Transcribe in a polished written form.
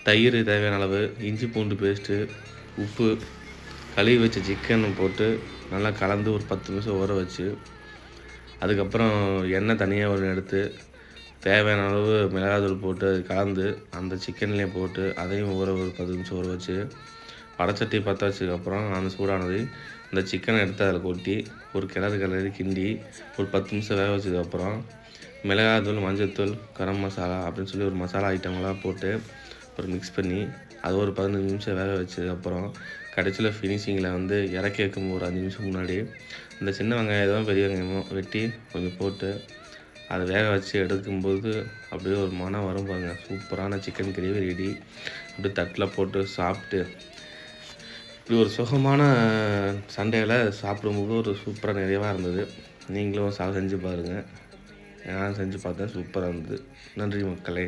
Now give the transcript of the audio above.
தயிர் தேவையான அளவு, இஞ்சி பூண்டு பேஸ்ட்டு, உப்பு, கழுவி வச்ச சிக்கன் போட்டு நல்லா கலந்து ஒரு 10 நிமிஷம் ஊற வச்சு, அதுக்கப்புறம் எண்ணெய் தனியாக ஒன்று எடுத்து தேவையான அளவு மிளகாத்தூள் போட்டு கலந்து அந்த சிக்கன்லேயே போட்டு அதையும் ஒரு 10 நிமிஷம் ஊற வச்சு, வடச்சட்டி பற்ற வச்சதுக்கப்புறம் அந்த சூடானது இந்த சிக்கனை எடுத்து அதில் கொட்டி ஒரு கிளறி கிண்டி ஒரு 10 நிமிஷம் வேக வச்சதுக்கப்புறம் மிளகாத்தூள், மஞ்சள்தூள், கரம் மசாலா அப்படின்னு சொல்லி ஒரு மசாலா ஐட்டங்கள்லாம் போட்டு ஒரு மிக்ஸ் பண்ணி அது ஒரு 15 நிமிஷம் வேக வச்சதுக்கப்புறம் கடைசியில் ஃபினிஷிங்கில் இறக்கி வைக்கும் ஒரு 5 நிமிஷம் முன்னாடி இந்த சின்ன வெங்காயம் பெரிய வெங்காயமோ வெட்டி கொஞ்சம் போட்டு அதை வேக வச்சு எடுக்கும்போது அப்படியே ஒரு மனம் வரும் பாருங்க. சூப்பரான சிக்கன் கிரேவி ரெடி. அப்படியே தட்டில் போட்டு சாப்பிட்டு இப்படி ஒரு சுகமான சண்டையில் சாப்பிடும்போது ஒரு சூப்பராக நிறைவாக இருந்தது. நீங்களும் செஞ்சு பாருங்கள். நான் செஞ்சு பார்த்தேன், சூப்பராக இருந்தது. நன்றி மக்களே.